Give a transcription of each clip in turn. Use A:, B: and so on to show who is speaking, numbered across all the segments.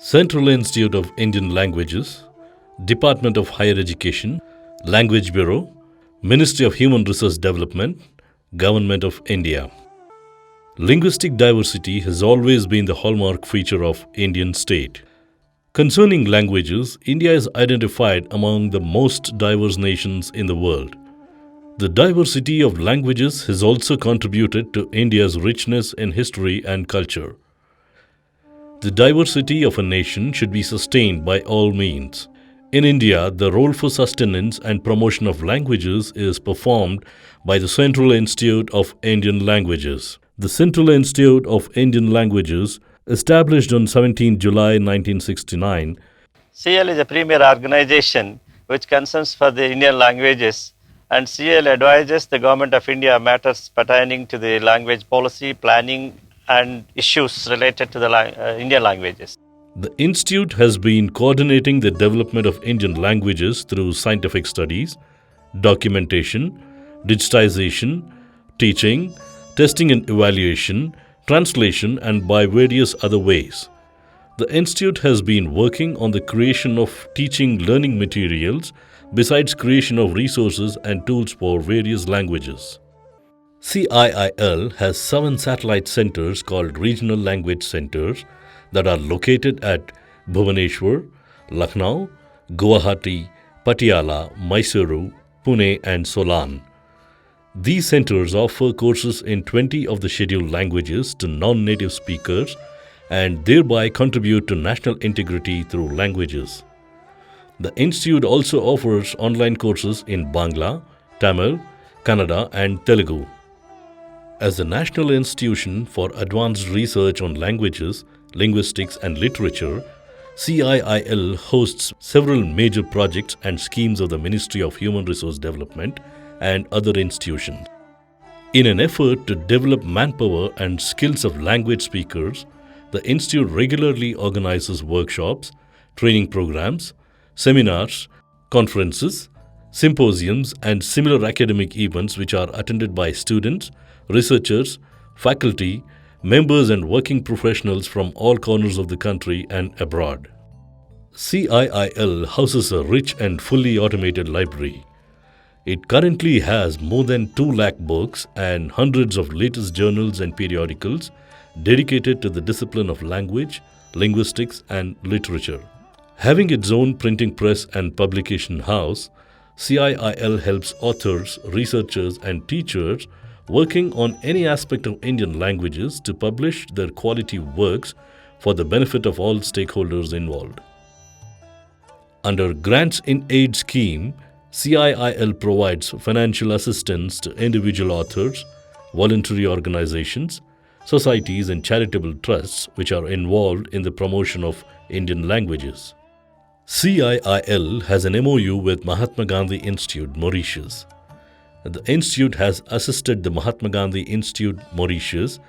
A: Central Institute of Indian Languages, Department of Higher Education, Language Bureau, Ministry of Human Resource Development, Government of India. Linguistic diversity has always been the hallmark feature of Indian state. Concerning languages, India is identified among the most diverse nations in the world. The diversity of languages has also contributed to India's richness in history and culture. The diversity of a nation should be sustained by all means. In India, the role for sustenance and promotion of languages is performed by the Central Institute of Indian Languages. The Central Institute of Indian Languages, established on 17 July 1969,
B: CL is a premier organization which concerns for the Indian languages, and CL advises the Government of India matters pertaining to the language policy, planning and issues related to the Indian languages.
A: The Institute has been coordinating the development of Indian languages through scientific studies, documentation, digitization, teaching, testing and evaluation, translation, and by various other ways. The Institute has been working on the creation of teaching learning materials besides creation of resources and tools for various languages. CIIL has 7 satellite centers called Regional Language Centers that are located at Bhubaneswar, Lucknow, Guwahati, Patiala, Mysuru, Pune and Solan. These centers offer courses in 20 of the scheduled languages to non-native speakers and thereby contribute to national integrity through languages. The Institute also offers online courses in Bangla, Tamil, Kannada and Telugu. As a national institution for advanced research on languages, linguistics and literature, CIIL hosts several major projects and schemes of the Ministry of Human Resource Development and other institutions. In an effort to develop manpower and skills of language speakers, the Institute regularly organizes workshops, training programs, seminars, conferences, symposiums and similar academic events which are attended by students, researchers, faculty, members and working professionals from all corners of the country and abroad. CIIL houses a rich and fully automated library. It currently has more than 2 lakh books and hundreds of latest journals and periodicals dedicated to the discipline of language, linguistics and literature. Having its own printing press and publication house, CIIL helps authors, researchers and teachers working on any aspect of Indian languages to publish their quality works for the benefit of all stakeholders involved. Under Grants in Aid scheme, CIIL provides financial assistance to individual authors, voluntary organizations, societies and charitable trusts which are involved in the promotion of Indian languages. CIIL has an MOU with Mahatma Gandhi Institute, Mauritius. The Institute has assisted the Mahatma Gandhi Institute, Mauritius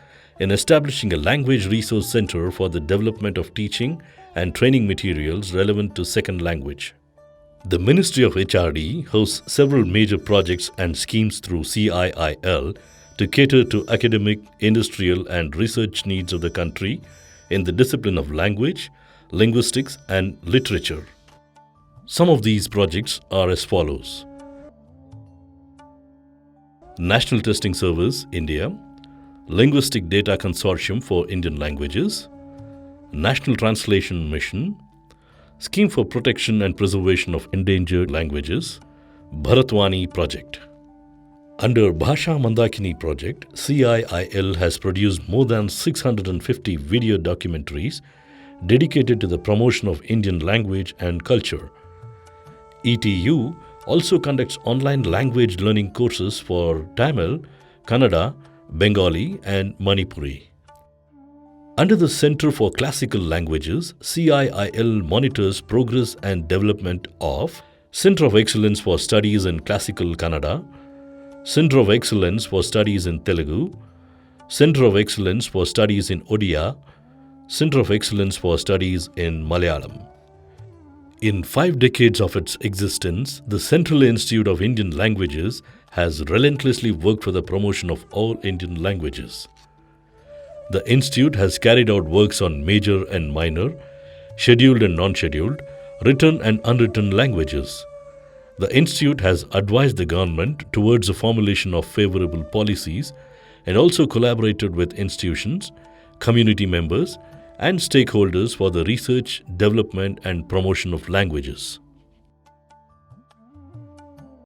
A: in establishing a language resource center for the development of teaching and training materials relevant to second language. The Ministry of HRD hosts several major projects and schemes through CIIL to cater to academic, industrial and research needs of the country in the discipline of language, linguistics and literature. Some of these projects are as follows. National Testing Service, India, Linguistic Data Consortium for Indian Languages, National Translation Mission, Scheme for Protection and Preservation of Endangered Languages, Bharatvani Project. Under Bhasha Mandakini Project, CIIL has produced more than 650 video documentaries dedicated to the promotion of Indian language and culture. ETU also conducts online language learning courses for Tamil, Kannada, Bengali and Manipuri. Under the Center for Classical Languages, CIIL monitors progress and development of Center of Excellence for Studies in Classical Kannada, Center of Excellence for Studies in Telugu, Center of Excellence for Studies in Odia, Center of Excellence for Studies in Malayalam. In 5 decades of its existence, the Central Institute of Indian Languages has relentlessly worked for the promotion of all Indian languages. The Institute has carried out works on major and minor, scheduled and non-scheduled, written and unwritten languages. The Institute has advised the government towards the formulation of favorable policies and also collaborated with institutions, community members, and stakeholders for the research, development, and promotion of languages.